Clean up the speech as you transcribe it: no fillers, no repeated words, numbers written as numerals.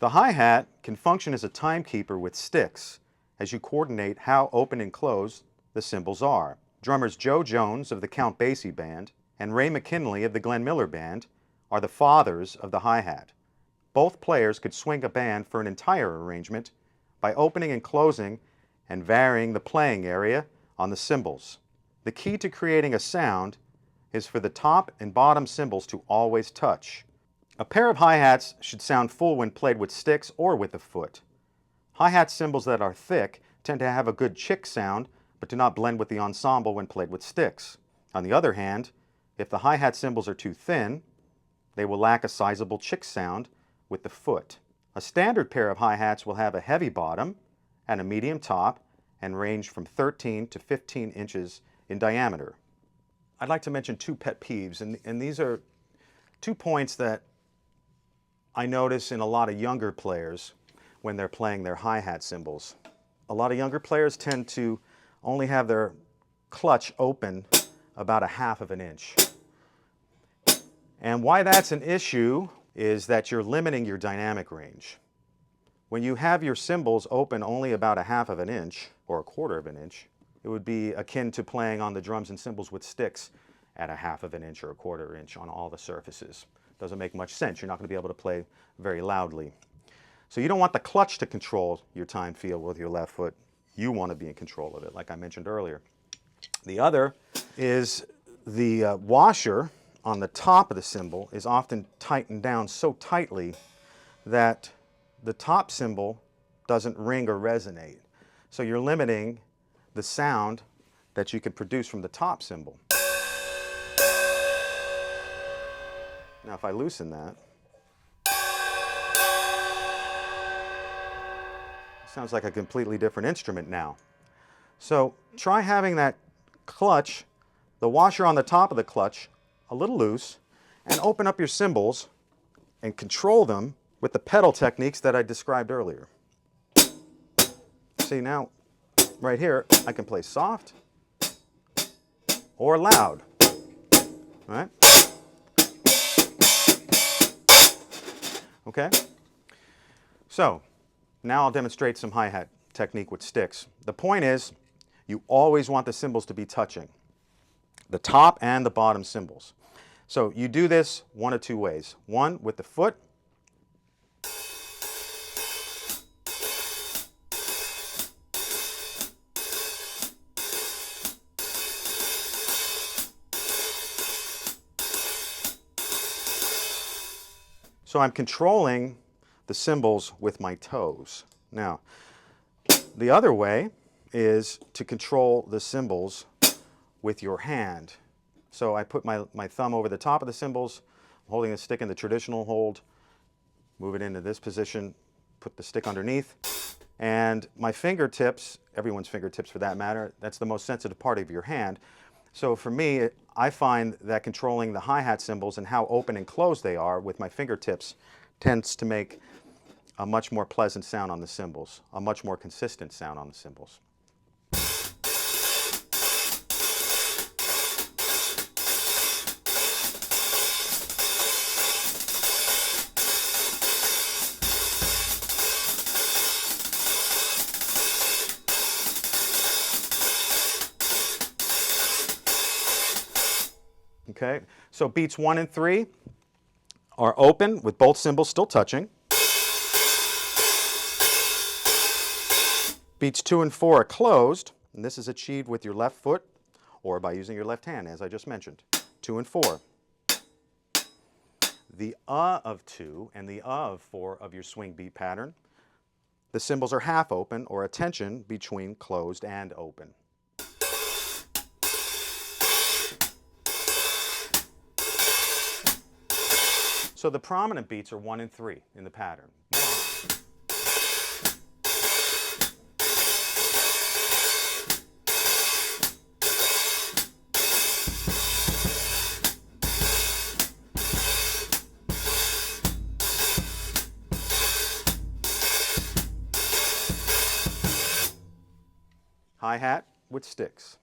The hi-hat can function as a timekeeper with sticks as you coordinate how open and closed the cymbals are. Drummers Joe Jones of the Count Basie Band and Ray McKinley of the Glenn Miller Band are the fathers of the hi-hat. Both players could swing a band for an entire arrangement by opening and closing and varying the playing area on the cymbals. The key to creating a sound is for the top and bottom cymbals to always touch. A pair of hi-hats should sound full when played with sticks or with the foot. Hi-hat cymbals that are thick tend to have a good chick sound, but do not blend with the ensemble when played with sticks. On the other hand, if the hi-hat cymbals are too thin, they will lack a sizable chick sound with the foot. A standard pair of hi-hats will have a heavy bottom and a medium top and range from 13 to 15 inches in diameter. I'd like to mention two pet peeves, and these are 2 points that I notice in a lot of younger players when they're playing their hi-hat cymbals. A lot of younger players tend to only have their clutch open about 1/2 of an inch. And why that's an issue is that you're limiting your dynamic range. When you have your cymbals open only about 1/2 of an inch or 1/4 of an inch, it would be akin to playing on the drums and cymbals with sticks at 1/2 of an inch or 1/4 inch on all the surfaces. Doesn't make much sense. You're not going to be able to play very loudly. So you don't want the clutch to control your time feel with your left foot. You want to be in control of it, like I mentioned earlier. The other is the washer on the top of the cymbal is often tightened down so tightly that the top cymbal doesn't ring or resonate. So you're limiting the sound that you can produce from the top cymbal. Now if I loosen that, it sounds like a completely different instrument now. So try having that clutch, the washer on the top of the clutch, a little loose, and open up your cymbals and control them with the pedal techniques that I described earlier. See now, right here, I can play soft or loud, all right? Okay? So, now I'll demonstrate some hi-hat technique with sticks. The point is, you always want the cymbals to be touching, the top and the bottom cymbals. So you do this one of 2 ways. One, with the foot. So I'm controlling the cymbals with my toes. Now, the other way is to control the cymbals with your hand. So I put my thumb over the top of the cymbals, holding the stick in the traditional hold, move it into this position, put the stick underneath, and my fingertips, everyone's fingertips for that matter, that's the most sensitive part of your hand. So for me, I find that controlling the hi-hat cymbals and how open and closed they are with my fingertips tends to make a much more pleasant sound on the cymbals, a much more consistent sound on the cymbals. Okay, so beats 1 and 3 are open with both cymbals still touching. Beats 2 and 4 are closed, and this is achieved with your left foot or by using your left hand, as I just mentioned. 2 and 4. The of 2 and the of 4 of your swing beat pattern, the cymbals are half open or a tension between closed and open. So the prominent beats are 1 and 3 in the pattern. Hi-hat with sticks.